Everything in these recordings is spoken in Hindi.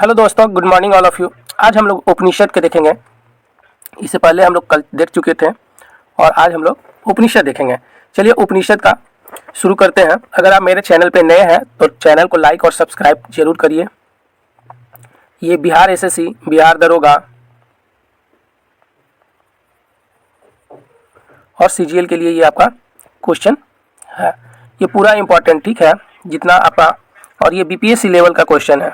हेलो दोस्तों, good morning all of you. आज हम लोग उपनिषद के देखेंगे। इससे पहले हम लोग कल देख चुके थे और आज हम लोग उपनिषद देखेंगे। चलिए उपनिषद का शुरू करते हैं। अगर आप मेरे चैनल पे नए हैं तो चैनल को लाइक और सब्सक्राइब जरूर करिए। ये बिहार एसएससी, बिहार दरोगा और सीजीएल के लिए ये आपका क्वेश्चन है। ये पूरा इम्पोर्टेंट, ठीक है, जितना आपका, और ये बीपीएससी लेवल का क्वेश्चन है।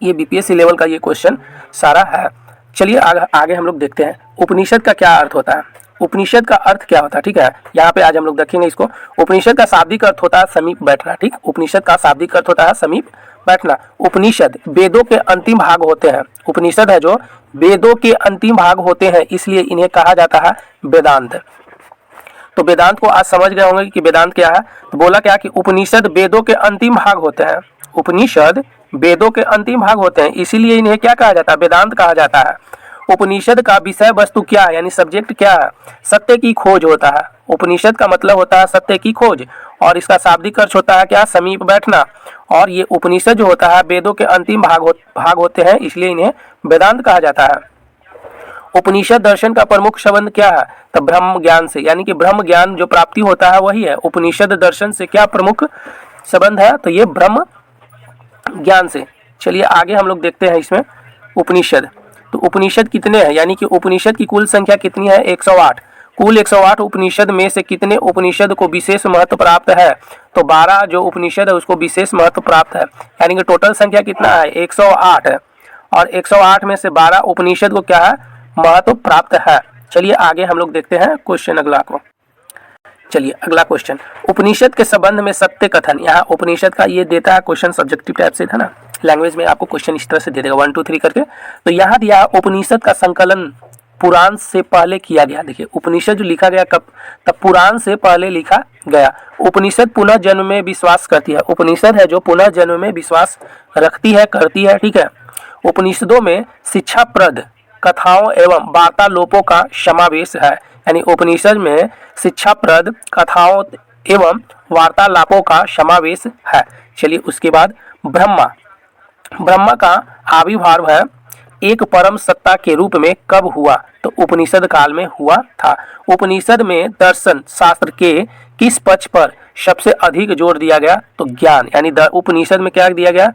ये बीपीएससी लेवल का ये क्वेश्चन सारा है। चलिए आगे हम लोग देखते हैं उपनिषद का क्या अर्थ होता है। उपनिषद का अर्थ क्या होता है, ठीक है, यहाँ पे आज हम लोग देखेंगे इसको। उपनिषद का शाब्दिक अर्थ होता है समीप बैठना। ठीक, उपनिषद का शाब्दिक अर्थ होता है समीप बैठना। उपनिषद वेदों के अंतिम भाग होते हैं। उपनिषद है जो वेदों के अंतिम भाग होते हैं, इसलिए इन्हें कहा जाता है वेदांत। तो वेदांत को आज समझ गए होंगे कि वेदांत क्या है। तो बोला क्या कि उपनिषद वेदों के अंतिम भाग होते हैं। उपनिषद वेदों के अंतिम भाग होते हैं, इसीलिए इन्हें क्या कहा जाता है, वेदांत कहा जाता है। उपनिषद का विषय वस्तु क्या है, यानी सब्जेक्ट क्या है, सत्य की खोज होता है। उपनिषद का मतलब होता है सत्य की खोज, और इसका शाब्दिक अर्थ होता है क्या, समीप बैठना। और ये उपनिषद जो होता है वेदों के अंतिम भाग होते हैं, इसलिए इन्हें वेदांत कहा जाता है। उपनिषद दर्शन का प्रमुख संबंध क्या है, तो ब्रह्म ज्ञान से, यानी कि ब्रह्म ज्ञान जो प्राप्ति होता है वही है। उपनिषद दर्शन से क्या प्रमुख संबंध है, तो ये ब्रह्म ज्ञान से। चलिए आगे हम लोग देखते हैं इसमें उपनिषद। तो उपनिषद कितने हैं, यानी कि उपनिषद की कुल संख्या कितनी है, 108। कुल 108 उपनिषद में से कितने उपनिषद को विशेष महत्व प्राप्त है, तो 12 जो उपनिषद है उसको विशेष महत्व प्राप्त है। यानी कि टोटल संख्या कितना है, 108 है, और 108 में से 12 उपनिषद को क्या है, महत्व प्राप्त है। चलिए आगे हम लोग देखते हैं क्वेश्चन अगला को। चलिए अगला क्वेश्चन, उपनिषद के संबंध में सत्य कथन। यहाँ उपनिषद का ये देता है क्वेश्चन, सब्जेक्टिव टाइप से था ना, लैंग्वेज में आपको क्वेश्चन इस तरह से दे देगा 1 2 3 करके। तो यहाँ दिया उपनिषद का संकलन पुराण से पहले किया गया। देखिए उपनिषद जो लिखा गया कब, तब पुराण से पहले लिखा गया। उपनिषद पुनः जन्म में विश्वास करती है। उपनिषद है जो पुनः जन्म में विश्वास रखती है, करती है, ठीक है। उपनिषदों में शिक्षाप्रद कथाओं एवं वार्तालापों का समावेश है। यानी उपनिषद में शिक्षाप्रद कथाओं एवं वार्तालापों का समावेश है। चलिए उसके बाद ब्रह्मा का आविर्भाव है एक परम सत्ता के रूप में कब हुआ, तो उपनिषद काल में हुआ था। उपनिषद में दर्शन शास्त्र के किस पक्ष पर सबसे अधिक जोर दिया गया, तो ज्ञान। यानी उपनिषद में क्या दिया गया,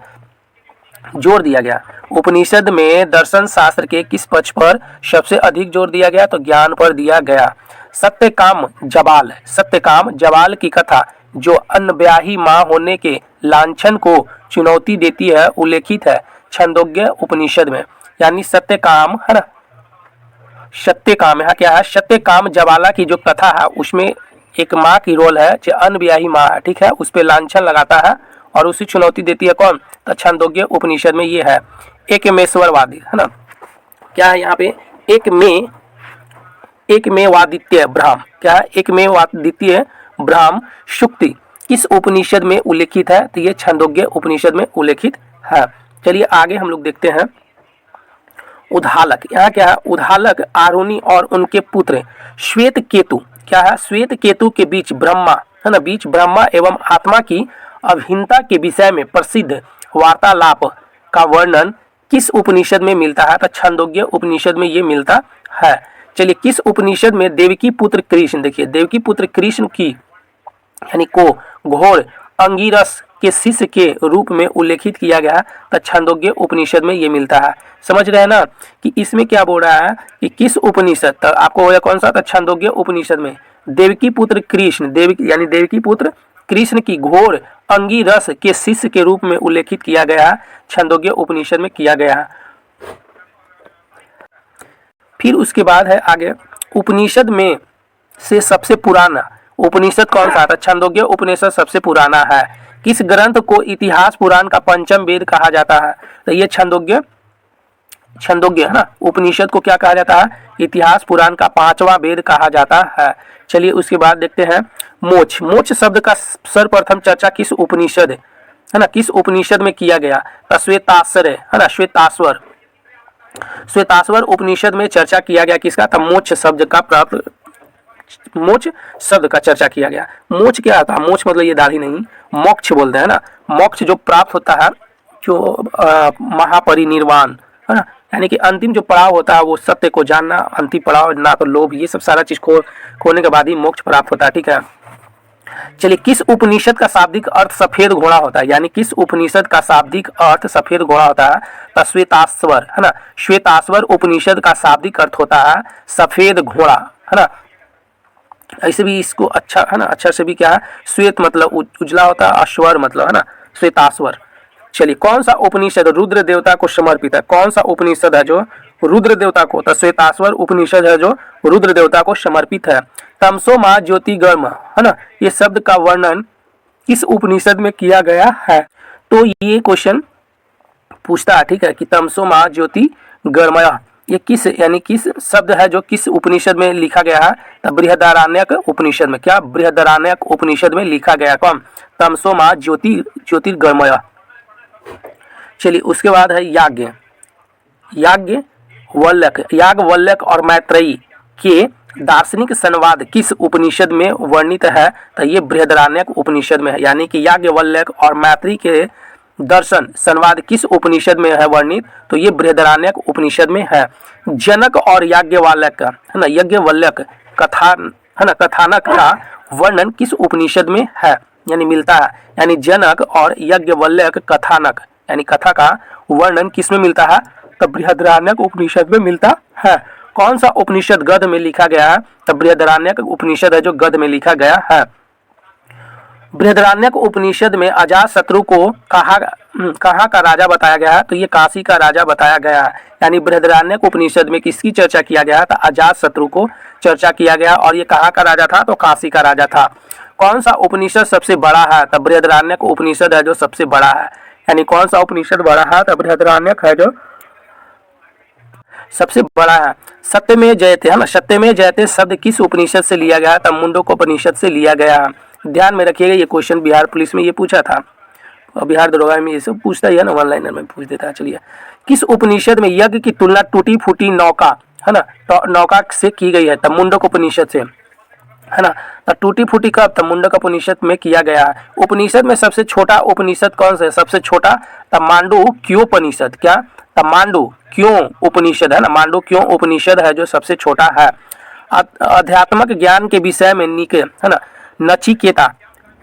जोर दिया गया। उपनिषद में दर्शन शास्त्र के किस पक्ष पर सबसे अधिक जोर दिया गया, तो ज्ञान पर दिया गया। सत्यकाम जबाल की कथा जो अनब्याही मां होने के लांछन को चुनौती देती है, उल्लेखित है छंदोग्य उपनिषद में। यानी सत्यकाम है ना, सत्यकाम यहाँ क्या है, सत्यकाम जबाला की जो कथा है उसमें एक माँ की रोल है जो अनब्याही माँ है, ठीक है, उस पर लांछन लगाता है और उसी चुनौती देती है कौन, तो छंदोग्य उपनिषद में ये है। एकमेश्वरवादी है ना, क्या है यहाँ पे, एक में वादित्य ब्राह्म, क्या है, एक में वादित्य ब्राह्म शुक्ति किस उपनिषद में उल्लेखित है, तो ये छंदोग्य उपनिषद में उल्लेखित है। चलिए आगे हम लोग देखते हैं उद्हालक। यहाँ क्या है, उद्हालक आरुणि और उनके पुत्र श्वेत केतु, क्या है, श्वेत केतु के बीच ब्रह्मा है ना, बीच ब्रह्मा एवं आत्मा की अभिन्नता के विषय में प्रसिद्ध वार्तालाप का वर्णन किस उपनिषद में मिलता है, तो छंदोग्य उपनिषद में ये मिलता है। चलिए किस उपनिषद में देवकी पुत्र कृष्ण, देखिए देवकी पुत्र कृष्ण की यानी को घोर अंगिरस के शिष्य के रूप में उल्लेखित किया गया, तो छंदोग्य उपनिषद में ये मिलता है। समझ रहे हैं ना कि इसमें क्या बोल रहा है कि किस उपनिषद, तो आपको होगा कौन सा, तो छंदोग्य उपनिषद में देवकी पुत्र कृष्ण, यानी देवकी पुत्र कृष्ण की घोर अंगिरस के शिष्य के रूप में उल्लेखित किया गया है, छंदोग्य उपनिषद में किया गया है। फिर उसके बाद है आगे, उपनिषद में से सबसे पुराना उपनिषद कौन सा था, छंदोग्य उपनिषद सबसे पुराना है। किस ग्रंथ को इतिहास पुराण का पंचम वेद कहा जाता है, तो ये छंदोग्य है ना, उपनिषद को क्या कहा जाता है, इतिहास पुराण का 5वां वेद कहा जाता है। चलिए उसके बाद देखते हैं मोक्ष शब्द का सर्वप्रथम चर्चा किस उपनिषद है ना, किस उपनिषद में किया गया, तो श्वेताश्वर है ना, श्वेताश्वर उपनिषद में चर्चा किया गया किसका, तो मोक्ष शब्द का चर्चा किया गया। मोक्ष क्या था, मोक्ष मतलब ये दाढ़ी नहीं, मोक्ष बोलते हैं ना, मोक्ष जो प्राप्त होता है जो महापरिनिर्वाण है ना, यानी कि अंतिम जो पड़ाव होता है वो सत्य को जानना, अंतिम पड़ाव ना तो लोभ, ये सब सारा चीज खोने के बाद ही मोक्ष प्राप्त होता है। ठीक है, चलिए किस उपनिषद का शाब्दिक अर्थ सफेद घोड़ा होता है, यानी किस उपनिषद का शाब्दिक अर्थ सफेद घोड़ा होता है, तो श्वेताश्वर है ना, श्वेताश्वर उपनिषद का शाब्दिक अर्थ होता है सफेद घोड़ा है ना। ऐसे भी इसको अच्छा है ना, अच्छा से भी क्या है, श्वेत मतलब उजला होता है, अश्वर मतलब है ना श्वेताश्वर। चलिए कौन सा उपनिषद रुद्र देवता को समर्पित है, कौन सा उपनिषद है जो रुद्र देवता को, तो श्वेताश्वर उपनिषद है जो रुद्र देवता को समर्पित है। तमसो मा ज्योतिर्गम है ना, ये शब्द का वर्णन किस उपनिषद में किया गया है, तो ये क्वेश्चन पूछता है। ठीक है, कि तमसो मा ज्योतिर्गमय ये किस यानी किस शब्द है जो किस उपनिषद में लिखा गया है, तो बृहदारण्यक उपनिषद में। क्या बृहदारण्यक उपनिषद में लिखा गया कौन, तमसो मा ज्योतिर्गमय। चलिए उसके बाद है याज्ञवल्क्य और मैत्रेयी के दार्शनिक संवाद किस उपनिषद में वर्णित है, तो ये बृहदारण्यक उपनिषद में है। यानी कि याज्ञवल्क्य और मैत्रेयी के दर्शन संवाद किस उपनिषद में है वर्णित, तो ये बृहदारण्यक उपनिषद में है। जनक और याज्ञवल्क्य है ना, याज्ञवल्क्य कथा है ना, कथानक का वर्णन किस उपनिषद में है, यानी मिलता है, यानी जनक और याज्ञवल्क्य कथानक यानी कथा का वर्णन किस में मिलता है, तो बृहदारण्यक उपनिषद में मिलता है। कौन सा उपनिषद गद्य में लिखा गया है, तो बृहदारण्यक उपनिषद है जो गद्य में लिखा गया है। बृहदारण्यक उपनिषद में अजातशत्रु को कहाँ का राजा बताया गया है, तो ये काशी का राजा बताया गया है। यानी बृहदारण्यक उपनिषद में किसकी चर्चा किया गया है, तो अजातशत्रु को चर्चा किया गया, और ये कहाँ का राजा था, तो काशी का राजा था। कौन सा उपनिषद सबसे बड़ा है, तो बृहदारण्यक उपनिषद है जो सबसे बड़ा है। यानी कौन सा उपनिषद बड़ा है, तो बृहदारण्यक है जो सबसे बड़ा है। सत्यमेव जयते है ना, सत्यमेव जयते शब्द किस उपनिषद से लिया गया है, तो मुंडकोपनिषद से लिया गया है। ध्यान में रखिएगा, ये क्वेश्चन बिहार पुलिस में ये पूछा था, और बिहार दरोगा में ये सब पूछता ही है ना, ऑनलाइनर में पूछ देता है। चलिए किस उपनिषद में यज्ञ की तुलना टूटी फूटी नौका है ना, तो नौका से की गई है, तो मुंडकोपनिषद से है ना। तो टूटी फूटी कब, तो मुंडकोपनिषद में किया गया है। उपनिषद में सबसे छोटा उपनिषद कौन सा है, सबसे छोटा, तो मांडूक्योपनिषद। क्या, तो मांडूक्यों उपनिषद है ना, मांडूक्यों उपनिषद है जो सबसे छोटा है। अध्यात्मक ज्ञान के विषय में है ना नचिकेता,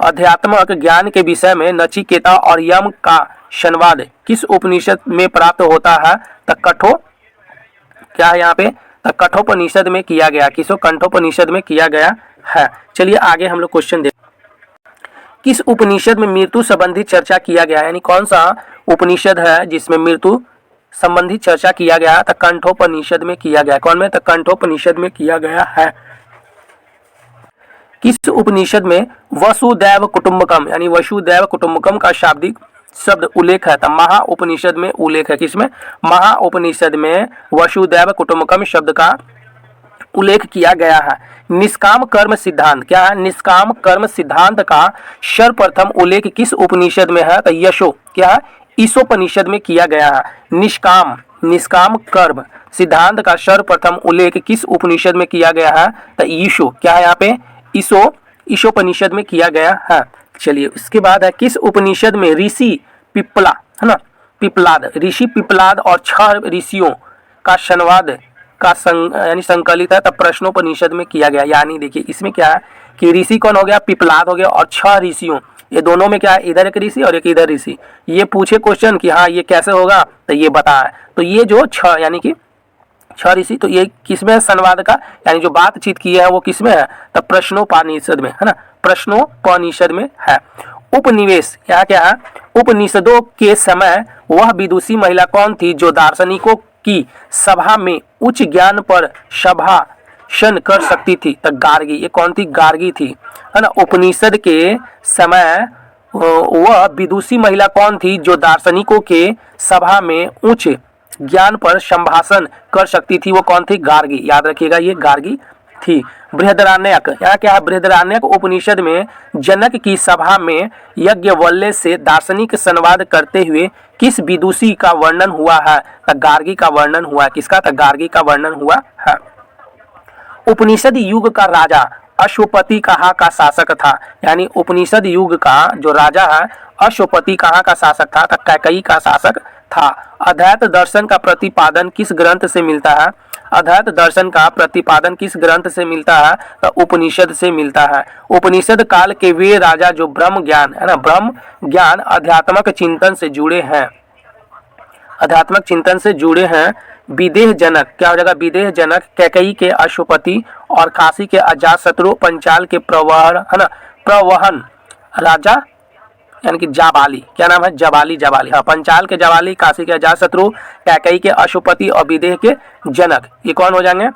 अध्यात्मक ज्ञान के विषय में नचिकेता और यम का संवाद किस उपनिषद में प्राप्त होता है, तो कठो क्या है यहाँ पे, तो कठोपनिषद में किया गया, किसो कंठोपनिषद में किया गया है। चलिए आगे हम लोग क्वेश्चन देख, किस उपनिषद में मृत्यु संबंधी चर्चा किया गया है, यानी कौन सा उपनिषद है जिसमें मृत्यु संबंधी चर्चा किया गया है, तो कंठोपनिषद में किया गया। कौन में, तो कंठोपनिषद में किया गया है। किस उपनिषद में वसुदैव कुटुंबकम यानी वसुदैव कुटुंबकम का शाब्दिक शब्द उल्लेख है, तो महा उपनिषद में उल्लेख है। किसमें, महा उपनिषद में वसुदैव कुटुंबकम शब्द का उल्लेख किया गया है। निष्काम कर्म सिद्धांत, क्या है, निष्काम कर्म सिद्धांत का सर्वप्रथम उल्लेख किस उपनिषद में है, तो यशो क्या है, ईशोपनिषद में किया गया है। निष्काम कर्म सिद्धांत का सर्वप्रथम उल्लेख किस उपनिषद में किया गया है, तो ईशो क्या है यहाँ पे, ईशोपनिषद में किया गया है। चलिए उसके बाद है किस उपनिषद में ऋषि पिप्पला है ना, पिप्पलाद, ऋषि पिप्पलाद और 6 ऋषियों का संवाद का यानी संकलित है, तब प्रश्नोपनिषद में किया गया। यानी देखिए इसमें क्या है कि ऋषि कौन हो गया, पिप्पलाद हो गया, और 6 ऋषियों, ये दोनों में क्या है, इधर एक ऋषि और एक इधर ऋषि। ये पूछे क्वेश्चन कि हाँ ये कैसे होगा, तो ये बता है। तो ये जो 6 यानी कि 6 ऋषि, तो ये किसमें है, संवाद का यानी जो बातचीत की है वो किसमें है, तो प्रश्नोपनिषद में है ना, प्रश्नोपनिषद में है। उपनिवेश क्या क्या है, उपनिषदों के समय वह विदुषी महिला कौन थी जो दार्शनिकों की सभा में उच्च ज्ञान पर संभाषण कर सकती थी, तो गार्गी। ये कौन थी, गार्गी थी है ना। उपनिषद के समय वह विदुषी महिला कौन थी जो दार्शनिकों के सभा में उच्च ज्ञान पर संभाषण कर सकती थी, वो कौन थी, गार्गी। याद रखिएगा ये गार्गी थी। बृहदारण्यक यहाँ क्या है, बृहदारण्यक उपनिषद में जनक की सभा में याज्ञवल्क्य से दार्शनिक संवाद करते हुए किस विदुषी का वर्णन हुआ है, तो गार्गी का वर्णन हुआ है। किसका, तो गार्गी का वर्णन हुआ है। उपनिषद युग का राजा अश्वपति कहाँ का शासक था, यानी उपनिषद युग का जो राजा है अश्वपति कहाँ का शासक था, तो कैकेयी का शासक था। अद्वैत दर्शन का प्रतिपादन किस ग्रंथ से मिलता है, अद्वैत दर्शन का प्रतिपादन किस ग्रंथ से मिलता है, तो उपनिषद से मिलता है। उपनिषद काल के वे राजा जो ब्रह्म ज्ञान है ना, ब्रह्म ज्ञान आध्यात्मिक चिंतन से जुड़े हैं, आध्यात्मिक चिंतन से जुड़े हैं। विदेह जनक क्या हो जाएगा, विदेह जनक, कैकेयी के अश्वपति और काशी के अजातशत्रु, पंचाल के प्रवहन है ना, प्रवहन राजा यानी कि जाबाली, क्या नाम है, जबाली, जबाली, हाँ, पंचाल के जबाली, काशी के अजातशत्रु, कैकेयी के अश्वपति और विदेह के जनक, ये कौन हो जाएंगे,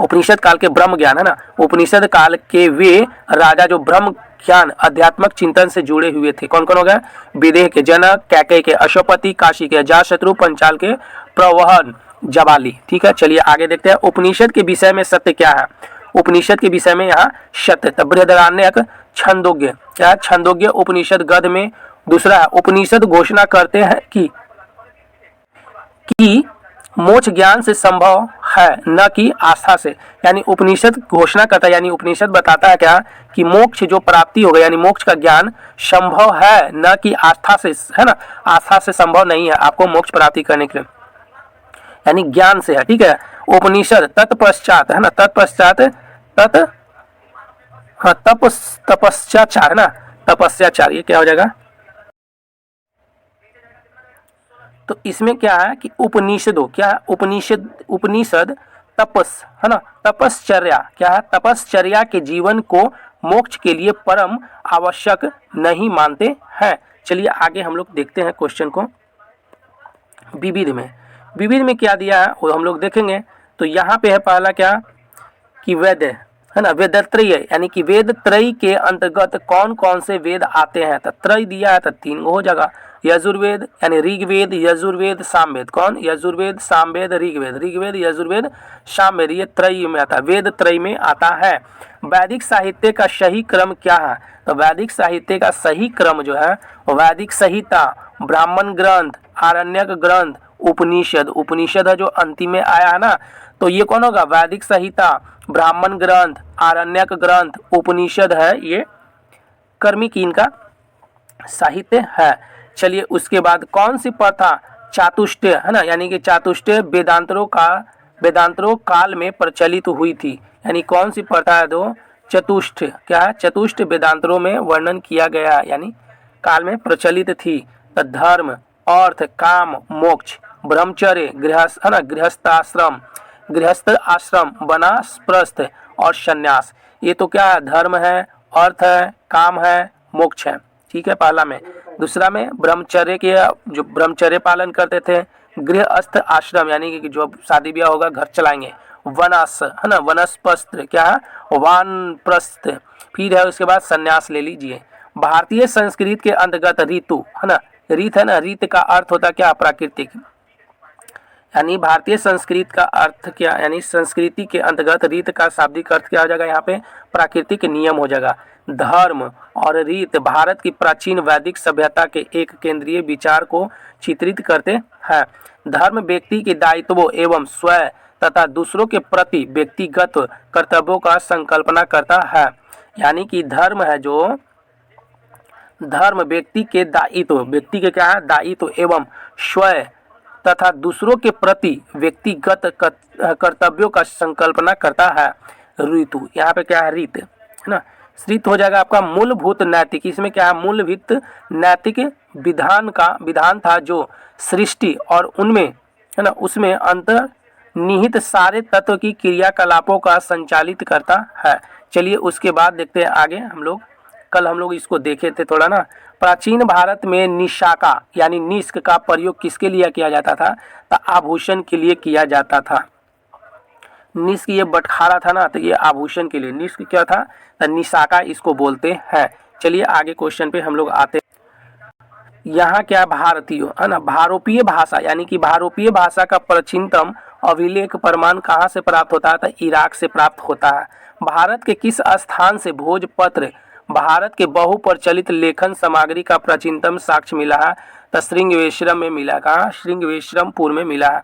उपनिषद काल के ब्रह्म ज्ञान है ना, उपनिषद काल के वे राजा जो ब्रह्म ज्ञान आध्यात्मिक चिंतन से जुड़े हुए थे। कौन कौन हो गए, विदेह के जनक, कैकेयी के अश्वपति, काशी के अजातशत्रु, पंचाल के प्रवहन जबाली। ठीक है, चलिए आगे देखते हैं। उपनिषद के विषय में सत्य क्या है, उपनिषद के विषय में यहाँ सत्य, तब बृहदारण्यक, छंदोग्य, क्या है, छंदोग्य उपनिषद गद्य में। दूसरा है उपनिषद घोषणा करते हैं कि मोक्ष ज्ञान से संभव है न कि आस्था से, यानी उपनिषद घोषणा करता है, यानी उपनिषद बताता है क्या, कि मोक्ष जो प्राप्ति होगा यानी मोक्ष का ज्ञान संभव है न कि आस्था से, है ना, आस्था से संभव नहीं है आपको मोक्ष प्राप्ति करने के लिए, यानी ज्ञान से है। ठीक है, उपनिषद तत्पश्चात है ना, तत्पश्चात हाँ, तपस्याचार है ना, तपस्याचार, ये क्या हो जाएगा, तो इसमें क्या है कि उपनिषदों, क्या है, उपनिषद तपस है ना, तपश्चर्या, क्या है, तपश्चर्या के जीवन को मोक्ष के लिए परम आवश्यक नहीं मानते हैं। चलिए आगे हम लोग देखते हैं क्वेश्चन को। विविध में क्या दिया है वो हम लोग देखेंगे। तो यहाँ पे है पहला क्या कि वेद है ना, वेदत्रय, यानी कि वेद त्रय के अंतर्गत कौन कौन से वेद आते हैं, तो त्रय दिया है तो 3 गो हो जाएगा, यजुर्वेद यानी ऋग्वेद, यजुर्वेद, सामवेद, कौन, यजुर्वेद, सामवेद, ऋग्वेद, ऋग्वेद, यजुर्वेद, सामवेद, ये त्रय में आता है, वेद त्रय में आता है। वैदिक साहित्य का सही क्रम क्या है, तो वैदिक साहित्य का सही क्रम जो है वैदिक संहिता, ब्राह्मण ग्रंथ, आरण्यक ग्रंथ, उपनिषद, उपनिषद है जो अंतिम में आया है ना, तो ये कौन होगा, वैदिक संहिता, ब्राह्मण ग्रंथ, आरण्यक ग्रंथ, उपनिषद है, ये कर्मिक इनका साहित्य है। चलिए उसके बाद कौन सी प्रथा चातुष्टय है ना, यानी कि चातुष्टय वेदांतरों काल में प्रचलित हुई थी, यानी कौन सी प्रथा है, दो चतुष्ट, क्या है, चतुष्ट वेदांतरों में वर्णन किया गया यानी काल में प्रचलित थी। तो धर्म, अर्थ, काम, मोक्ष, ब्रह्मचर्य, गृहस्थ है ना, गृहस्थ आश्रम, वानप्रस्थ और संन्यास, ये तो क्या है, धर्म है, अर्थ है, काम है, मोक्ष है। ठीक है, पहला में। दूसरा में ब्रह्मचर्य के जो ब्रह्मचर्य पालन करते थे, गृहस्थ आश्रम यानी कि जो शादी ब्याह होगा घर चलाएंगे, वनस है ना, वनस्पस्त्र, क्या है, वानप्रस्थ, फिर है उसके बाद संन्यास ले लीजिए। भारतीय संस्कृति के अंतर्गत ऋतु है ना, रीत है ना, रीत का अर्थ होता क्या, प्राकृतिक, यानी भारतीय संस्कृति का अर्थ क्या, यानी संस्कृति के अंतर्गत रीत का शाब्दिक अर्थ क्या हो जाएगा, यहाँ पे प्राकृतिक नियम हो जाएगा। धर्म और रीत भारत की प्राचीन वैदिक सभ्यता के एक केंद्रीय विचार को चित्रित करते हैं। धर्म व्यक्ति के दायित्वों एवं स्वयं तथा दूसरों के प्रति व्यक्तिगत कर्तव्यों का संकल्पना करता है, यानी कि धर्म है जो धर्म व्यक्ति के दायित्व, व्यक्ति के क्या है, दायित्व एवं स्वयं तथा दूसरों के प्रति व्यक्तिगत कर्तव्यों का संकल्पना करता है। ऋतु यहाँ पे क्या है, रीत है ना, ऋत हो जाएगा आपका मूलभूत नैतिक, इसमें क्या है, मूलभूत नैतिक विधान था जो सृष्टि और उनमें है ना, उसमें अंतर्निहित सारे तत्व की क्रियाकलापों का संचालित करता है। चलिए उसके बाद देखते हैं आगे हम लोग, कल हम लोग इसको देखे थे थोड़ा ना। प्राचीन भारत में निशाका यानी निष्क का प्रयोग किसके लिए किया जाता था, तो आभूषण के लिए किया जाता था। निष्क ये बटखारा था ना, तो ये आभूषण के लिए निष्क क्या था, तो निशाका इसको बोलते हैं। चलिए आगे क्वेश्चन पे हम लोग आते हैं। यहाँ क्या भारतीय है ना, भारोपीय भाषा यानी कि भारोपीय भाषा का प्राचीनतम अभिलेख प्रमाण कहाँ से प्राप्त होता है, तो इराक से प्राप्त होता है। भारत के किस स्थान से भोजपत्र भारत के बहुप्रचलित लेखन सामग्री का प्राचीनतम साक्ष्य मिला है, तो श्रृंगवेश्वरम में मिला। कहाँ, श्रृंगवेश्वरमपुर में मिला है।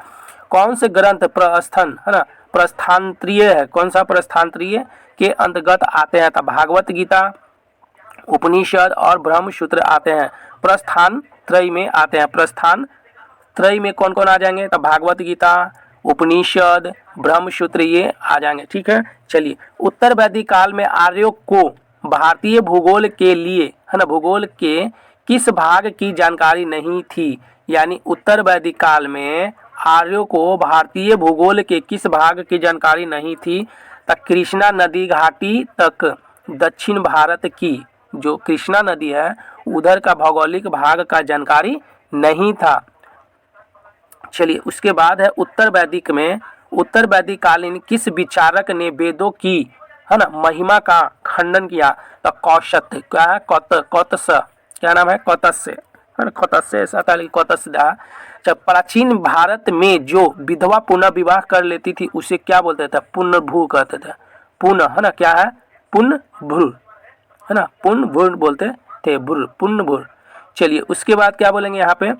कौन से ग्रंथ प्रस्थन है ना, प्रस्थांतरीय है। कौन सा प्रस्थांतरीय के अंतर्गत आते हैं? तो भागवत गीता, उपनिषद और ब्रह्मसूत्र आते हैं, प्रस्थान त्रय में आते हैं। प्रस्थान त्रय में कौन कौन आ जाएंगे? तो भागवत गीता, उपनिषद, ब्रह्मसूत्र ये आ जाएंगे। ठीक है, चलिए। उत्तर वैदिक काल में आर्यों को भारतीय भूगोल के लिए, है ना, भूगोल के किस भाग की जानकारी नहीं थी? यानी उत्तर वैदिक काल में आर्यों को भारतीय भूगोल के किस भाग की जानकारी नहीं थी? तो कृष्णा नदी घाटी तक दक्षिण भारत की, जो कृष्णा नदी है उधर का भौगोलिक भाग का जानकारी नहीं था। चलिए, उसके बाद है उत्तर वैदिक में, उत्तर वैदिक कालीन किस विचारक ने वेदों की, है ना, महिमा का खंडन किया? तो कौशत्य, क्या है? कौतस्य, क्या नाम है? कौतस्य, है ना, कौतस्य ऐसा था, लेकिन कौतस्य। जब प्राचीन भारत में जो विधवा पुनः विवाह कर लेती थी उसे क्या बोलते थे? पुनर्भू कहते थे। पुनः, है ना, क्या है? पुनर्भू, है ना, पुनर्भू बोलते थे, भूर, पुनर्भू। चलिए, उसके बाद क्या बोलेंगे यहाँ पे?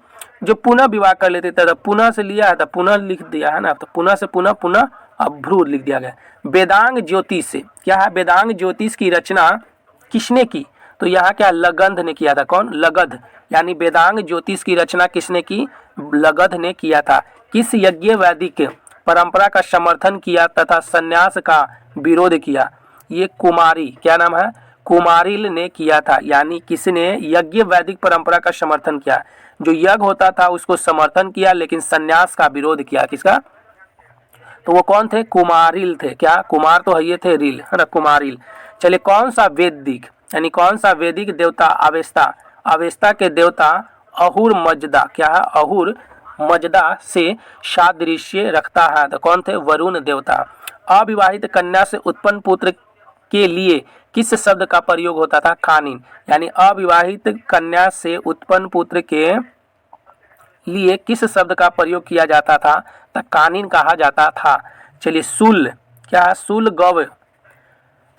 जो पुनः विवाह कर लेते थे, तो पुनः से लिया है तो पुनः लिख दिया है ना, तो पुनः से पुनः, पुनः अब भ्रू लिख दिया गया। वेदांग ज्योतिष से, क्या है? वेदांग ज्योतिष की रचना किसने की? तो यहाँ क्या? लगध ने किया था। कौन? लगध। यानी वेदांग ज्योतिष की रचना किसने की? लगध ने किया था। किस यज्ञ वैदिक परंपरा का समर्थन किया तथा संन्यास का विरोध किया? ये कुमारी, क्या नाम है? कुमारिल ने किया था। यानी किसने यज्ञ वैदिक परंपरा का समर्थन किया? जो यज्ञ होता था उसको समर्थन किया, लेकिन संन्यास का विरोध किया। किसका? तो वो कौन थे? कुमारिल थे। क्या? कुमार तो है, ये थे रील, है ना, कुमारिल। चलिए, कौन सा वैदिक, यानी कौन सा वैदिक देवता अवेस्ता, अवेस्ता के देवता अहुर मजदा, क्या है? अहुर मजदा से सादृश्य रखता है? तो कौन थे? वरुण देवता। अविवाहित कन्या से उत्पन्न पुत्र के लिए किस शब्द का प्रयोग होता था? कानिन। यानी अविवाहित कन्या से उत्पन्न पुत्र के लिए किस शब्द का प्रयोग किया जाता था? तो कानिन कहा जाता था। चलिए, शूल, क्या है? शूलगव,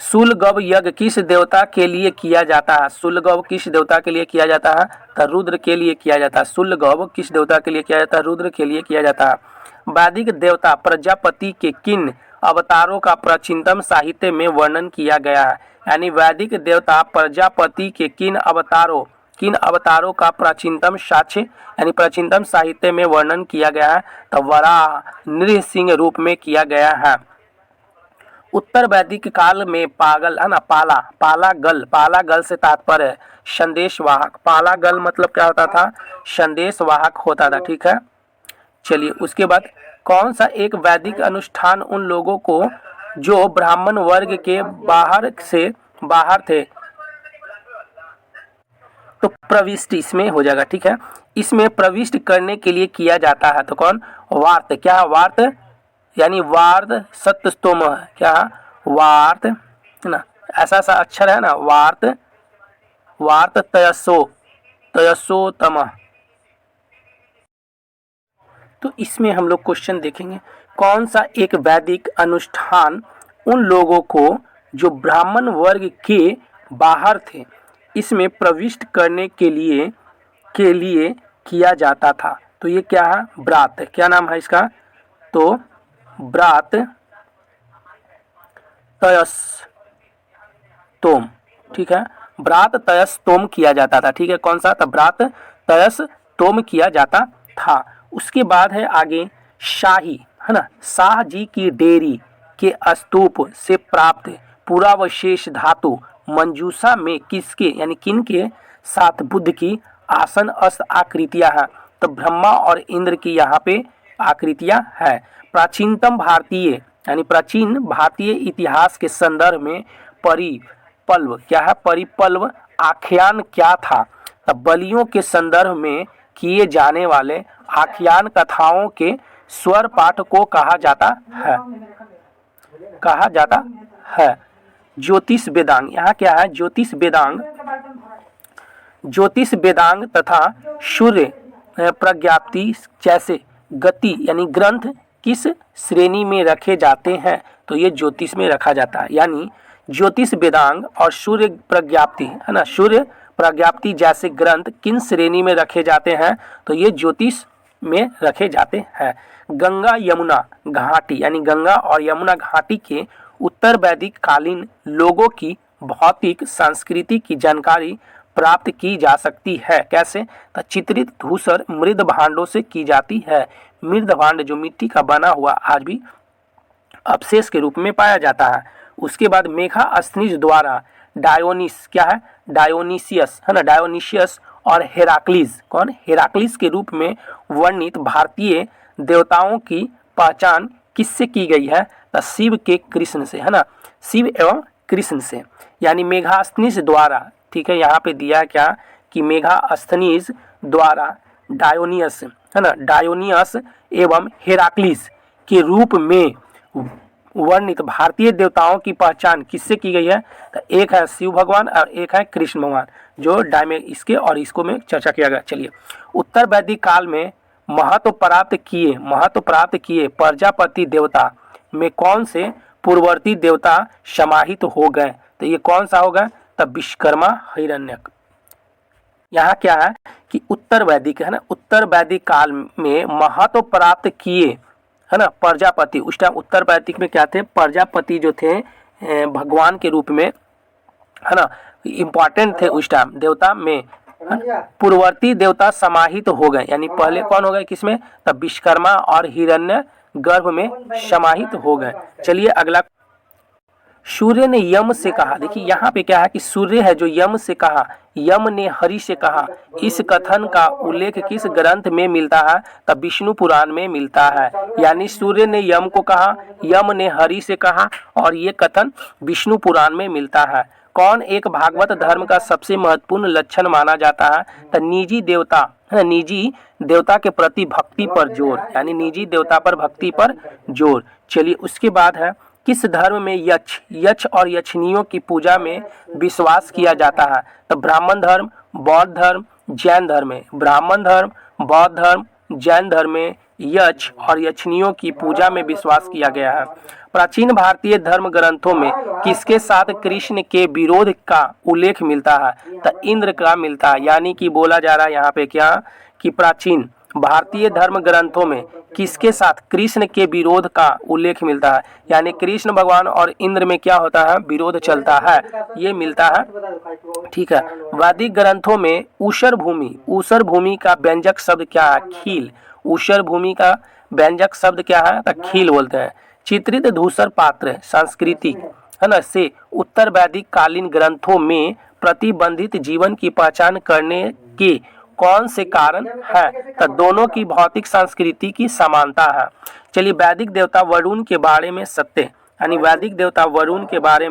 शूलगव यज्ञ किस देवता के लिए किया जाता है? शूलगव किस देवता के लिए किया जाता है? तो रुद्र के लिए किया जाता है। शूलगव किस देवता के लिए किया जाता है? रुद्र के लिए किया जाता है। वैदिक देवता प्रजापति के किन अवतारों का प्राचीनतम साहित्य में वर्णन किया गया है? यानी वैदिक देवता प्रजापति के किन अवतारों का प्राचीनतम साक्ष्य, यानी प्राचीनतम साहित्य में वर्णन किया गया है? तो वराह, नृसिंह रूप में किया गया है। उत्तर वैदिक काल में पागल, है ना, पालागल से तात्पर्य है संदेशवाहक। पालागल मतलब क्या होता था? संदेशवाहक होता था। ठीक है, चलिए, उसके बाद कौन सा एक वैदिक अनुष्ठान उन लोगों को जो ब्राह्मण वर्ग के बाहर थे, तो प्रविष्ट इसमें हो जाएगा। ठीक है, इसमें प्रविष्ट करने के लिए किया जाता है? तो कौन? वार्त, क्या? वार्त, यानी वार्त सत्यस्तोम, क्या? वार्त, है ना, ऐसा सा अक्षर है ना, वार्त तयसोतम। तो इसमें हम लोग क्वेश्चन देखेंगे, कौन सा एक वैदिक अनुष्ठान उन लोगों को जो ब्राह्मण वर्ग के बाहर थे, इसमें प्रविष्ट करने के लिए किया जाता था? तो ये क्या है? व्रात। क्या नाम है इसका? तो व्रात तयस्तोम। ठीक है, व्रात तयस्तोम किया जाता था। ठीक है, कौन सा? तो व्रात तयस्तोम किया जाता था। उसके बाद है आगे शाही, है ना, शाह जी की डेरी के स्तूप से प्राप्त पुरावशेष धातु मंजूषा में किसके, यानी किन के साथ बुद्ध की आसन अस्त आकृतियां हैं? तो ब्रह्मा और इंद्र की यहाँ पे आकृतियां है। प्राचीनतम भारतीय, यानी प्राचीन भारतीय इतिहास के संदर्भ में परिपल्व, क्या है? परिपल्व आख्यान क्या था? तो बलियों के संदर्भ में किए जाने वाले आख्यान कथाओं के स्वर पाठ को कहा जाता है। ज्योतिष वेदांग, यहाँ क्या है? ज्योतिष वेदांग तथा सूर्य प्रज्ञाप्ति जैसे गति, यानी ग्रंथ किस श्रेणी में रखे जाते हैं? तो ये ज्योतिष में रखा जाता है। यानी ज्योतिष वेदांग और सूर्य प्रज्ञाप्ति, है ना, सूर्य प्रज्ञाप्ति जैसे ग्रंथ किन श्रेणी में रखे जाते हैं? तो ये ज्योतिष में रखे जाते हैं। गंगा यमुना घाटी यानी गंगा और यमुना घाटी के उत्तर वैदिक कालीन लोगों की भौतिक संस्कृति की जानकारी प्राप्त की जा सकती है। कैसे? तो चित्रित धूसर मृद भांडों से की जाती है। मृद भांड जो मिट्टी का बना हुआ आज भी अवशेष के रूप में पाया जाता है। उसके बाद मेगास्थनीज द्वारा डायोनिस क्या है? डायोनिसियस है ना, डायोनिसियस और हेराक्लीज, कौन? हेराक्लीज के रूप में वर्णित भारतीय देवताओं की पहचान किससे की गई है? तो शिव के कृष्ण से, है ना, शिव एवं कृष्ण से, यानी मेगास्थनीज द्वारा। ठीक है, यहाँ पे दिया क्या कि मेगास्थनीज द्वारा डायोनियस, है ना, डायोनियस एवं हेराक्लीज के रूप में वर्णित भारतीय देवताओं की पहचान किससे की गई है? तो एक है शिव भगवान और एक है कृष्ण भगवान, जो इसके और इसको में चर्चा किया गया। चलिए, उत्तर वैदिक काल में महत्व प्राप्त किए प्रजापति देवता में कौन से पूर्ववर्ती देवता समाहित हो गए? तो ये कौन सा होगा? तब विश्वकर्मा, हिरण्यक। यहाँ क्या है कि उत्तर वैदिक है ना, उत्तर वैदिक काल में महत्व प्राप्त किए, है ना, प्रजापति। उस टाइम उत्तर वैदिक में क्या थे? प्रजापति जो थे भगवान के रूप में, है ना, इम्पोर्टेंट थे उस टाइम देवता में। पूर्ववर्ती देवता समाहित हो गए, यानी पहले कौन हो गए? किसमें? तब विश्वकर्मा और हिरण्य गर्भ में समाहित हो गए। चलिए अगला, सूर्य ने यम से कहा। देखिए यहाँ पे क्या है कि सूर्य है जो यम से कहा, यम ने हरि से कहा। इस कथन का उल्लेख किस ग्रंथ में मिलता है? तब विष्णु पुराण में मिलता है। यानी सूर्य ने यम को कहा, यम ने हरि से कहा, और ये कथन विष्णु पुराण में मिलता है। कौन एक भागवत धर्म का सबसे महत्वपूर्ण लक्षण माना जाता है? तो निजी देवता के प्रति भक्ति पर जोर, यानी निजी देवता पर भक्ति पर जोर। चलिए उसके बाद है, किस धर्म में यक्ष और यक्षिणियों की पूजा में विश्वास किया जाता है? तो ब्राह्मण धर्म, बौद्ध धर्म, जैन धर्म में। ब्राह्मण धर्म, बौद्ध धर्म, जैन धर्म में यक्ष और यक्षिणियों की पूजा में विश्वास किया गया है। प्राचीन भारतीय धर्म ग्रंथों में किसके साथ कृष्ण के विरोध का उल्लेख मिलता है? तो इंद्र का मिलता है। यानी कि बोला जा रहा है यहाँ पे क्या कि प्राचीन भारतीय धर्म ग्रंथों में किसके साथ कृष्ण के विरोध का उल्लेख मिलता है? यानी कृष्ण भगवान और इंद्र में क्या होता है? विरोध चलता है, ये मिलता है। ठीक है, वैदिक ग्रंथों में ऊषर भूमि का व्यंजक शब्द क्या है? खील। ऊषर भूमि का व्यंजक शब्द क्या है? तो खील बोलते हैं। चित्रित धूसर पात्र संस्कृति, है ना, से उत्तर वैदिक कालीन ग्रंथों में प्रतिबंधित जीवन की पहचान करने के कौन से कारण है? तो दोनों की भौतिक संस्कृति की समानता है। चलिए, वैदिक देवता वरुण के बारे में सत्य, यानी वैदिक देवता वरुण के बारे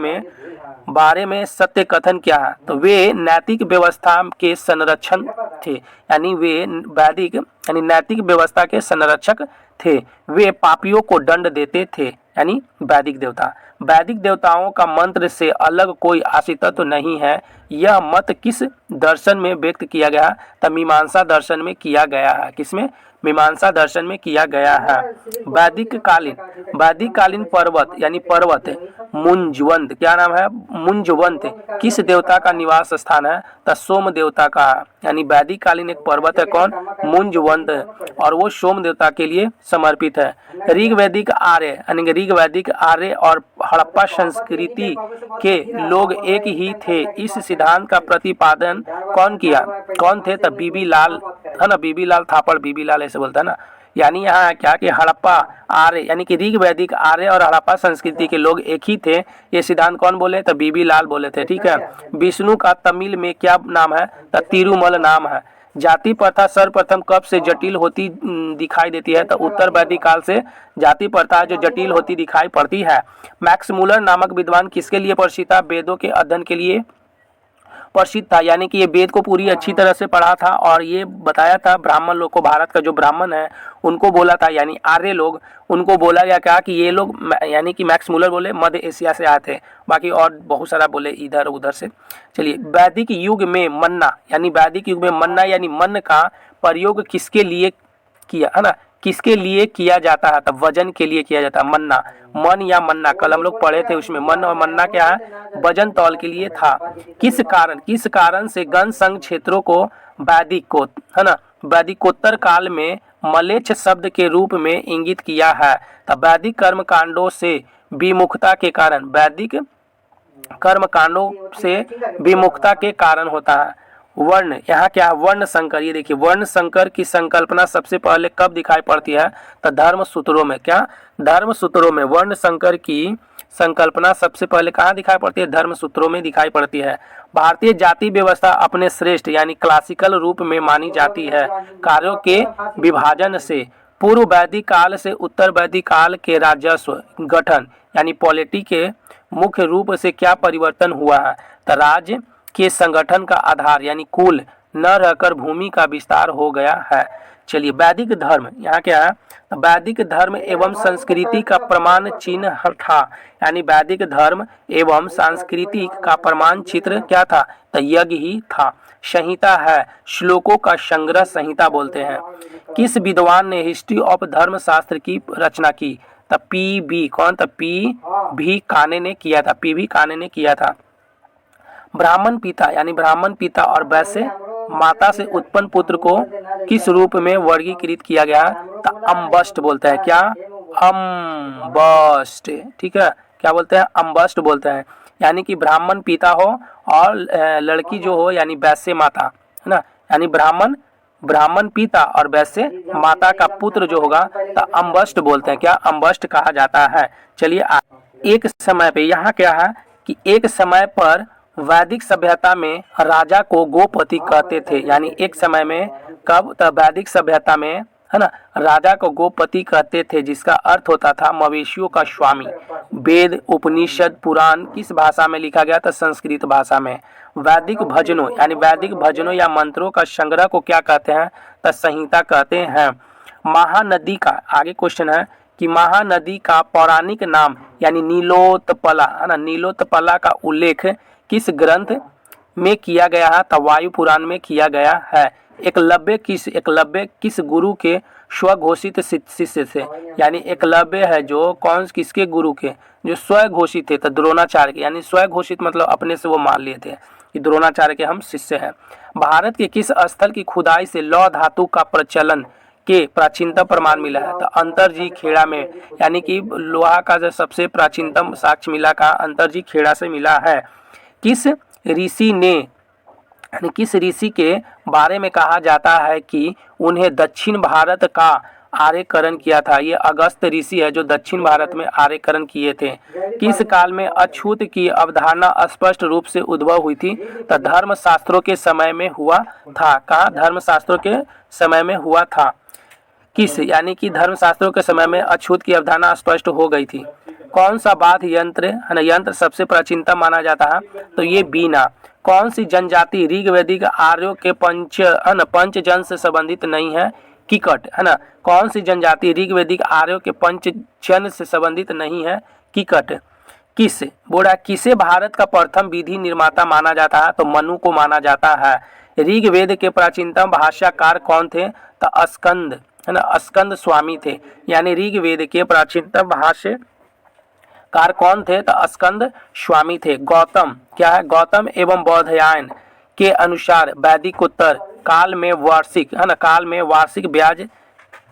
में सत्य कथन क्या है? तो वे नैतिक व्यवस्था के संरक्षण थे, यानी वे वैदिक यानी नैतिक व्यवस्था के संरक्षक थे। वे पापियों को दंड देते थे, यानी वैदिक देवता। वैदिक देवताओं का मंत्र से अलग कोई आश्रितत्व नहीं है। यह मत किस दर्शन में व्यक्त किया गया? तो मीमांसा दर्शन में किया गया है। किसमें? मीमांसा दर्शन में किया गया है। वैदिक कालीन पर्वत मुंजवंत, क्या नाम है? मुंजवंत किस देवता का निवास स्थान है? तो सोम देवता का, यानी वैदिक कालीन एक पर्वत है, कौन? मुंजवंत, और वो सोम देवता के लिए समर्पित है। ऋग वैदिक आर्य और हड़प्पा संस्कृति के लोग एक ही थे, इस सिद्धांत का प्रतिपादन कौन थे? तब बीबी लाल, है ना, बीबी लाल थापड़, बीबी लाल ऐसे बोलता है ना। यानी यहाँ क्या कि हड़प्पा आर्य, यानी कि ऋग वैदिक आर्य और हड़प्पा संस्कृति के लोग एक ही थे, ये सिद्धांत कौन बोले? तो बीबी लाल बोले थे। ठीक है, विष्णु का तमिल में क्या नाम है? तो तिरुमल नाम है। जाति प्रथा सर्वप्रथम कब से जटिल होती दिखाई देती है? तो उत्तर वैदिक काल से जाति प्रथा जो जटिल होती दिखाई पड़ती है। मैक्स मूलर नामक विद्वान किसके लिए प्रसिद्ध था? वेदों के अध्ययन के लिए प्रसिद्ध था, यानी कि ये वेद को पूरी अच्छी तरह से पढ़ा था और ये बताया था ब्राह्मण लोग को, भारत का जो ब्राह्मण है उनको बोला था, यानी आर्य लोग, उनको बोला गया क्या कि ये लोग, यानी कि मैक्स मूलर बोले मध्य एशिया से आए थे, बाकी और बहुत सारा बोले इधर उधर से। चलिए, वैदिक युग में मन्ना यानी मन्न का प्रयोग किसके लिए किया, है ना, किसके लिए किया जाता है? तब वजन के लिए किया जाता है। मन्ना, मन या मन्ना, कल हम लोग पढ़े थे, उसमें मन और मन्ना क्या है? वजन तौल के लिए था। किस कारण से गण संघ क्षेत्रों को वैदिकोत्तर काल में मलेच्छ शब्द के रूप में इंगित किया है। तब वैदिक कर्म कांडों से विमुखता के कारण, वैदिक कर्म कांडों से विमुखता के कारण होता है। वर्ण, यहाँ क्या है, वर्ण संकर। ये देखिए, वर्ण संकर की संकल्पना सबसे पहले कब दिखाई पड़ती है? तो धर्म सूत्रों में। क्या? धर्म सूत्रों में वर्ण संकर की संकल्पना सबसे पहले कहाँ दिखाई पड़ती है? धर्म सूत्रों में दिखाई पड़ती है। भारतीय जाति व्यवस्था अपने श्रेष्ठ यानी क्लासिकल रूप में मानी जाती है। कार्यों के विभाजन से पूर्व वैदिक काल से उत्तर वैदिक काल के राजस्व गठन यानी पॉलिटी के मुख्य रूप से क्या परिवर्तन हुआ है? तो राज्य के संगठन का आधार यानी कुल न रहकर भूमि का विस्तार हो गया है। चलिए, वैदिक धर्म, यहाँ क्या है? वैदिक धर्म एवं संस्कृति का प्रमाण चिन्ह था। यानी वैदिक धर्म एवं संस्कृति का प्रमाण चित्र क्या था? तो यज्ञ ही था। संहिता है, श्लोकों का संग्रह संहिता बोलते हैं। किस विद्वान ने हिस्ट्री ऑफ धर्मशास्त्र की रचना की? तो पी बी कौन? तो पी भी काने ने किया था। पी भी काने ने किया था। ब्राह्मण पिता यानी ब्राह्मण पिता और वैश्य माता से उत्पन्न पुत्र को किस रूप में वर्गीकृत किया गया? तो अम्बस्ट बोलते हैं। क्या? अम्बस्ट। ठीक है, क्या बोलते हैं? अम्बस्ट बोलते हैं। यानी कि ब्राह्मण पिता हो और लड़की जो हो यानी वैश्य माता, है ना, यानी ब्राह्मण पिता और वैश्य माता का पुत्र जो होगा तो अम्बस्ट बोलते हैं। क्या? अम्बस्ट कहा जाता है। चलिए, एक समय पे यहाँ क्या है कि एक समय पर वैदिक सभ्यता में राजा को गोपति कहते थे। यानी एक समय में, कब? तो वैदिक सभ्यता में, है ना, राजा को गोपति कहते थे, जिसका अर्थ होता था मवेशियों का स्वामी। वेद, उपनिषद, पुराण किस भाषा में लिखा गया था? संस्कृत भाषा में। वैदिक भजनों यानी वैदिक भजनों या मंत्रों का संग्रह को क्या कहते हैं? तो संहिता कहते हैं। महानदी का, आगे क्वेश्चन है कि महानदी का पौराणिक नाम यानी नीलोत्पला, है ना, नीलोत्पला का उल्लेख किस ग्रंथ में किया गया है? तो वायु पुराण में किया गया है। एकलव्य किस गुरु के स्वघोषित शिष्य थे? यानी एकलव्य है जो कौन, किसके गुरु के? जो स्वघोषित थे, तो द्रोणाचार्य के। यानी स्वघोषित मतलब अपने से वो मान लिए थे कि द्रोणाचार्य के हम शिष्य हैं। भारत के किस स्थल की खुदाई से लौह धातु का प्रचलन के प्राचीनतम प्रमाण मिला है? तो अंतरजी खेड़ा में। यानी कि लोहा का जो सबसे प्राचीनतम साक्ष्य मिला का अंतरजी खेड़ा से मिला है। किस ऋषि के बारे में कहा जाता है कि उन्हें दक्षिण भारत का आर्यकरण किया था? ये अगस्त ऋषि है जो दक्षिण भारत में आर्यकरण किए थे। किस काल में अछूत की अवधारणा स्पष्ट रूप से उद्भव हुई थी? तो धर्मशास्त्रों के समय में हुआ था। कहाँ? धर्मशास्त्रों के समय में हुआ था। किस? यानी कि धर्मशास्त्रों के समय में अछूत की अवधारणा स्पष्ट हो गई थी। कौन सा वाद्य यंत्र, है ना, यंत्र सबसे प्राचीनतम माना जाता है? तो ये बीना। कौन सी जनजाति ऋग्वैदिक आर्यों के पंचजन से संबंधित नहीं है? किकट, है ना। कौन सी जनजाति ऋग्वैदिक आर्यों के पंचजन से संबंधित नहीं है? किकट। किस? बोला किसे भारत का प्रथम विधि निर्माता माना जाता है? तो मनु को माना जाता है। ऋग्वेद के प्राचीनतम भाष्यकार कौन थे? तो स्कंद, है ना, स्कंद स्वामी थे। यानी ऋग्वेद के प्राचीनतम भाष्यकार कौन थे? तो स्कंद स्वामी थे। गौतम, क्या है? गौतम एवं बौधायन के अनुसार वैदिकोत्तर काल में वार्षिक, है ना, काल में वार्षिक ब्याज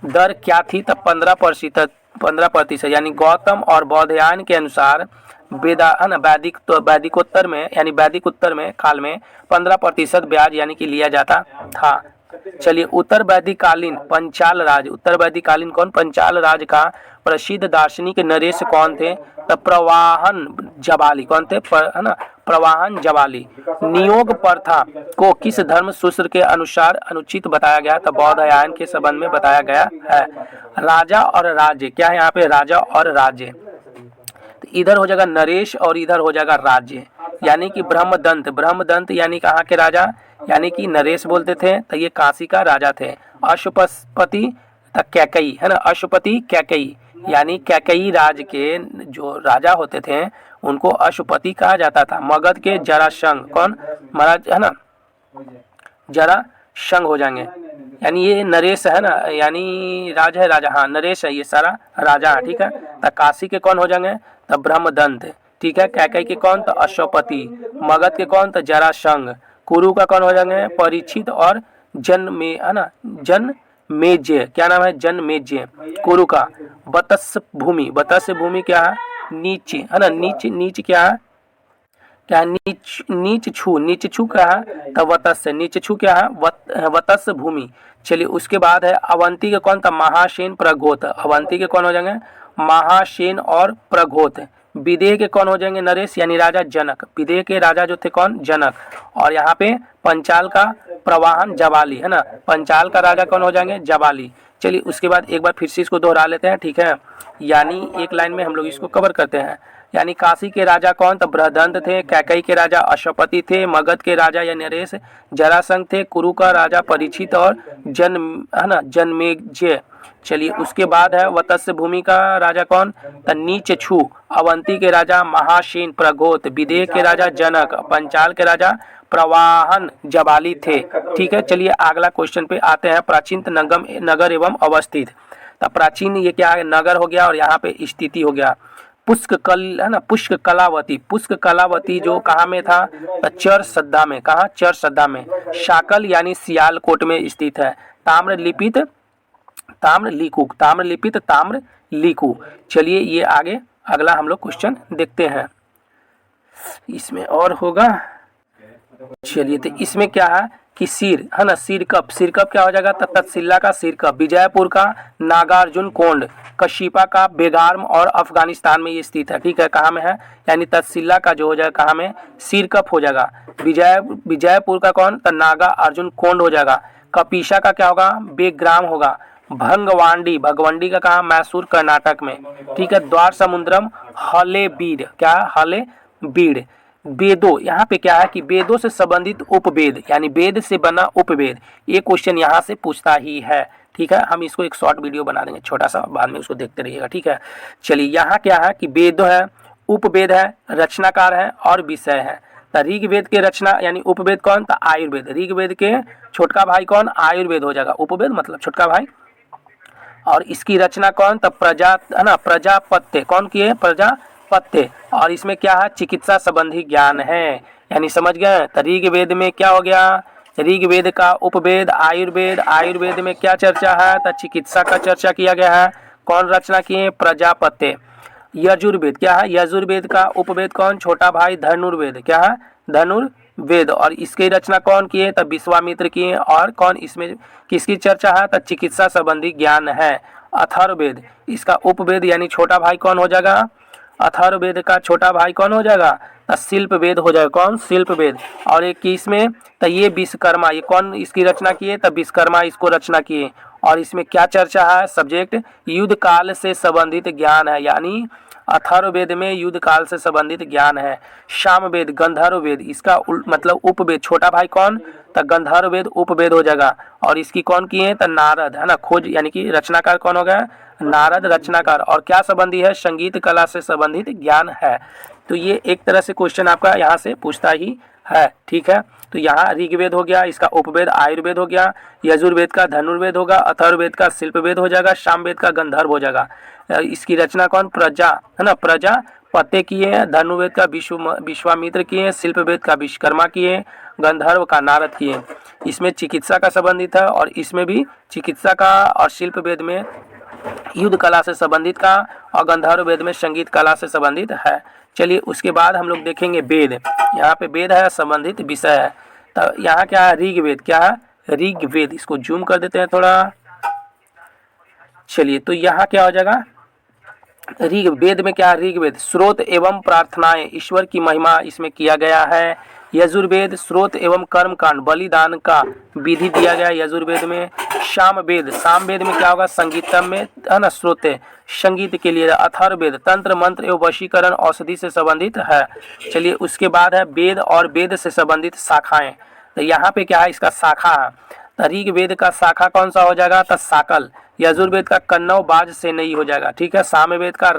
दर क्या थी? तो 15%। यानी गौतम और बौधायन के अनुसार है ना, वैदिकोत्तर में यानी वैदिक उत्तर में काल में 15% ब्याज यानी कि लिया जाता था। चलिए, उत्तर वैदिक कालीन पंचाल राज, उत्तर वैदिक कालीन कौन? पंचाल राज का प्रसिद्ध दार्शनिक नरेश कौन थे? तो प्रवाहन जबाली। कौन थे? है ना, प्रवाहन जबाली। नियोग प्रथा को किस धर्म सूत्र के अनुसार अनुचित बताया गया? तो बौधायन के संबंध में बताया गया है। राजा और राज्य, क्या है यहाँ पे? राजा और राज्य। तो इधर हो जाएगा नरेश और इधर हो जाएगा राज्य। यानी कि ब्रह्मदंत यानी कहाँ के राजा? यानी कि नरेश बोलते थे, तो ये काशी का राजा थे। अशुपति कैकई, है ना, अशुपति कैकई यानी कैकई राज के जो राजा होते थे उनको अशुपति कहा जाता था। मगध के जरासंध, कौन? महाराज, है ना, जरासंध हो जाएंगे। यानी ये नरेश है ना, यानी राज है, राजा, हाँ नरेश है, ये सारा राजा है। ठीक है, तो काशी के कौन हो जाएंगे? तो ब्रह्मदंत। ठीक है, कैकई के कौन? तो अशुपति। मगध के कौन? तो जरासंध। कुरु का कौन हो जाएंगे? परीक्षित और जन मेज्य, क्या नाम है, जनमेज्य। कुरु का वत्स भूमि, वत्स भूमि क्या है, नीच है ना, नीच, नीच क्या है, क्या नीच, नीच छू, नीच छू क्या है, तब वत्स, नीच छू क्या है, वत्स भूमि। चलिए उसके बाद है अवंती के कौन था, महासेन प्रघोत, अवंती के कौन हो जाएंगे, महासेन और प्रघोत। विदेह के कौन हो जाएंगे, नरेश यानी राजा जनक, विदेह के राजा जो थे कौन, जनक। और यहाँ पे पंचाल का प्रवाहन जबाली है ना, पंचाल का राजा कौन हो जाएंगे, जबाली। चलिए उसके बाद एक बार फिर से इसको दोहरा लेते हैं, ठीक है, यानी एक लाइन में हम लोग इसको कवर करते हैं। यानी काशी के राजा कौन, तो बृहदंत थे, कैकई के राजा अश्वपति थे, मगध के राजा या नरेश जरासंध थे, कुरु का राजा परीक्षित और है ना जनमेजय। चलिए उसके बाद है वत्स भूमि का राजा कौन, तो नीच छू, अवंती के राजा महासेन प्रघोत, विदेह के राजा जनक, पंचाल के राजा प्रवाहन जबाली थे। ठीक है, चलिए अगला क्वेश्चन पे आते हैं। प्राचीन नगर एवं अवस्थित, तो प्राचीन ये क्या है, नगर हो गया और यहाँ पे स्थिति हो गया। पुष्ककल है ना, पुष्क कलावती, पुष्क कलावती जो कहाँ में था, तो चर सद्दा में, कहाँ, चर सद्दा में। शाकल यानी सियालकोट में स्थित है। ताम्र लिपित, ताम्र लिकुक, ताम्र लिपित ताम्र लिकु। चलिए ये आगे अगला हम लोग क्वेश्चन देखते हैं, इसमें और होगा। चलिए तो इसमें क्या है कि सिर है ना, सिरकप, सिरकप क्या हो जाएगा, तक्षशिला का सिरकप, विजयपुर का नागार्जुन कोंड, कशिपा का बेगार्म और अफगानिस्तान में ये स्थित है। ठीक है, कहाँ में है, यानी तक्षशिला का जो हो जाएगा कहाँ में, सिरकप हो जाएगा। विजयपुर का कौन, तो नागा अर्जुन कोंड हो जाएगा। कपिशा का क्या होगा, बेग्राम होगा। भंगवांडी, भगवंडी का कहाँ, मैसूर कर्नाटक में। ठीक है, द्वार समुद्रम हलेबीड, क्या हलेबीड। वेदों, यहाँ पे क्या है कि वेदों से संबंधित उपवेद यानी वेद से बना उपवेद, ये क्वेश्चन यहाँ से पूछता ही है। ठीक है, हम इसको एक शॉर्ट वीडियो बना देंगे छोटा सा, बाद में उसको देखते रहिएगा। ठीक है, चलिए यहाँ क्या है कि वेद है, उपवेद है, रचनाकार है और विषय है। तो ऋग्वेद के रचना यानी उपवेद कौन, तो आयुर्वेद। ऋग्वेद के छोटका भाई कौन, आयुर्वेद हो जाएगा, उपवेद मतलब छोटका भाई। और इसकी रचना कौन, तो प्रजा है ना, प्रजापत्य कौन किए, प्रजापत्य। और इसमें क्या है, चिकित्सा संबंधी ज्ञान है, यानी समझ गए। तो ऋग्वेद में क्या हो गया, ऋग्वेद का उपवेद आयुर्वेद, आयुर्वेद में क्या चर्चा है, तो चिकित्सा का चर्चा किया गया है। कौन रचना किए, प्रजापत्य। यजुर्वेद क्या है, यजुर्वेद का उपवेद कौन, छोटा भाई धनुर्वेद, क्या है, धनुर्वेद। और इसकी रचना कौन किए, तब विश्वामित्र किए। और कौन इसमें किसकी चर्चा है, तब चिकित्सा संबंधी ज्ञान है। अथर्ववेद, इसका उपवेद यानी छोटा भाई कौन हो जाएगा, अथर्ववेद का छोटा भाई कौन हो जाएगा, तो शिल्प वेद हो जाएगा। कौन, शिल्प वेद। और एक इसमें तो ये विश्वकर्मा, ये कौन इसकी रचना किए, तब विश्वकर्मा इसको रचना किए। और इसमें क्या चर्चा है, सब्जेक्ट युद्ध काल से संबंधित ज्ञान है, यानी अथर्ववेद में युद्ध काल से संबंधित ज्ञान है। सामवेद, गंधर्ववेद, इसका मतलब उपवेद, छोटा भाई कौन, तो गंधर्ववेद उपवेद हो जाएगा। और इसकी कौन किए, तो नारद है ना, खोज यानी कि रचनाकार कौन हो गया, नारद रचनाकार। और क्या संबंधी है, संगीत कला से संबंधित ज्ञान है। तो ये एक तरह से क्वेश्चन आपका यहाँ से पूछता ही है। ठीक है, तो यहाँ ऋग्वेद हो गया, इसका उपवेद आयुर्वेद हो गया, यजुर्वेद का धनुर्वेद होगा, अथर्ववेद का शिल्पवेद हो जाएगा, सामवेद का गंधर्व हो जाएगा। इसकी रचना कौन, प्रजा है ना, प्रजापत्य किए हैं, धनुर्वेद का विश्वामित्र किए, शिल्पवेद का विश्वकर्मा किए, गंधर्व का नारद किए। इसमें चिकित्सा का संबंधित है और इसमें भी चिकित्सा का, और शिल्पवेद में युद्ध कला से संबंधित का, और गंधर्व वेद में संगीत कला से संबंधित है। चलिए उसके बाद हम लोग देखेंगे वेद, यहाँ पे वेद है, संबंधित विषय है। तो यहाँ क्या है, ऋग्वेद, क्या है, ऋग्वेद। इसको जूम कर देते हैं थोड़ा। चलिए तो यहाँ क्या हो जाएगा, ऋग्वेद में क्या है, ऋग्वेद स्रोत एवं प्रार्थनाएं, ईश्वर की महिमा इसमें किया गया है। यजुर्वेद स्रोत एवं कर्म कांड, बलिदान का विधि दिया गया यजुर्वेद में। सामवेद, सामवेद में क्या होगा, संगीतम में है ना, स्रोत संगीत के लिए। अथर्ववेद तंत्र मंत्र एवं वशीकरण औषधि से संबंधित है। चलिए उसके बाद है वेद और वेद से संबंधित शाखाएं। तो यहाँ पे क्या है, इसका शाखा है। तो ऋग्वेद का शाखा कौन सा हो जाएगा, तो साकल। यजुर्वेद का कन्नव बाज से नहीं हो जाएगा। ठीक है, सामवेद का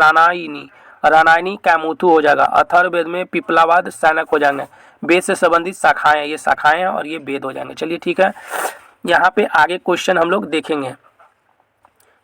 रानायनी कैमुथु हो जाएगा। अथर्ववेद में पिपलावाद सैनक हो जाएंगे। वेद से संबंधित शाखाएं, ये शाखाएं हैं और ये वेद हो जाएंगे। चलिए ठीक है, यहाँ पे आगे क्वेश्चन हम लोग देखेंगे।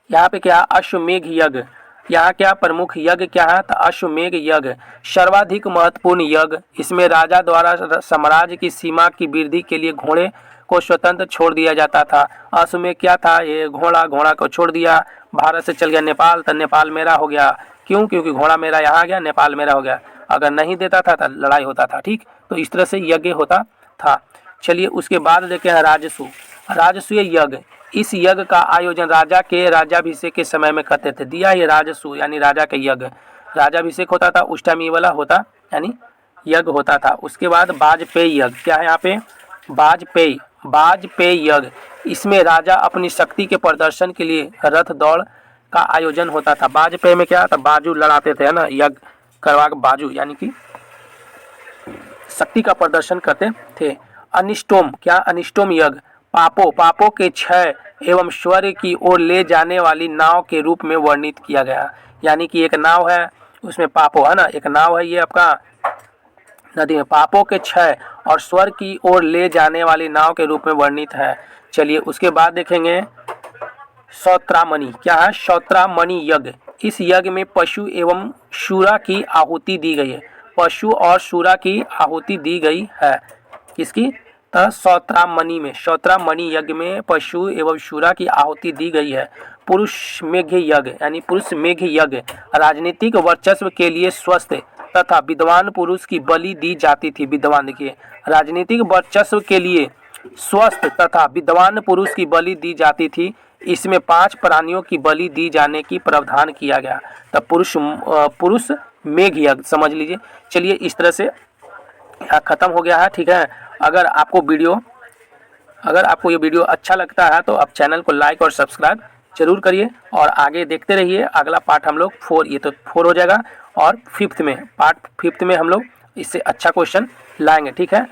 यहाँ पे क्या, अश्वमेघ यज्ञ, यहाँ क्या प्रमुख यज्ञ क्या है, तो अश्वमेघ यज्ञ सर्वाधिक महत्वपूर्ण यज्ञ। इसमें राजा द्वारा साम्राज्य की सीमा की वृद्धि के लिए घोड़े को स्वतंत्र छोड़ दिया जाता था। अश्व क्या था, ये घोड़ा को छोड़ दिया, भारत से चल गया नेपाल, तो नेपाल मेरा हो गया। क्यों? क्योंकि घोड़ा मेरा यहाँ आ गया, नेपाल मेरा हो गया। अगर नहीं देता था तो लड़ाई होता था। ठीक, तो इस तरह से यज्ञ होता था। चलिए उसके बाद देखे हैं राजसू। राजसूय यज्ञ, इस यज्ञ का आयोजन राजा के राज्याभिषेक के समय में करते थे। दिया ये राजसू यानी राजा के यज्ञ, राज्याभिषेक होता था उस टाइम ये वाला होता यानी यज्ञ होता था। उसके बाद वाजपेयी यज्ञ, क्या है यहाँ पे, वाजपेयी यज्ञ, इसमें राजा अपनी शक्ति के प्रदर्शन के लिए रथ दौड़ का आयोजन होता था। वाजपेयी में क्या था, बाजू लड़ाते थे, है ना, यज्ञ करवा के बाजू यानी कि शक्ति का प्रदर्शन करते थे। अनिष्टोम, क्या, अनिष्टोम यज्ञ, पापों के क्षय एवं स्वर्ग की ओर ले जाने वाली नाव के रूप में वर्णित किया गया। यानी कि एक नाव है, उसमें पापों, है ना, एक नाव है ये आपका नदी में, पापों के क्षय और स्वर्ग की ओर ले जाने वाली नाव के रूप में वर्णित है। चलिए उसके बाद देखेंगे सौत्रामणि, क्या है, सौत्रामणि यज्ञ, इस यज्ञ में पशु एवं शूरा की आहुति दी गई है। पशु और शूरा की आहुति दी गई है। किसकी? सौत्रामणि में, सौत्रामणि यज्ञ में पशु एवं शूरा की आहुति दी गई है। पुरुष मेघ यज्ञ यानी पुरुष मेघ यज्ञ, राजनीतिक वर्चस्व के लिए स्वस्थ तथा विद्वान पुरुष की बलि दी जाती थी। विद्वान, देखिए, राजनीतिक वर्चस्व के लिए स्वस्थ तथा विद्वान पुरुष की बलि दी जाती थी। इसमें 5 प्राणियों की बलि दी जाने की प्रावधान किया गया। तब पुरुष मेघ यज्ञ समझ लीजिए। चलिए इस तरह से खत्म हो गया है। ठीक है, अगर आपको ये वीडियो अच्छा लगता है तो आप चैनल को लाइक और सब्सक्राइब जरूर करिए और आगे देखते रहिए। अगला पार्ट हम लोग 4, ये तो 4 हो जाएगा, और 5th में, पार्ट 5th में हम लोग इससे अच्छा क्वेश्चन लाएंगे। ठीक है,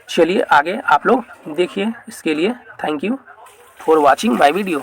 चलिए आगे आप लोग देखिए। इसके लिए thank you for watching my video.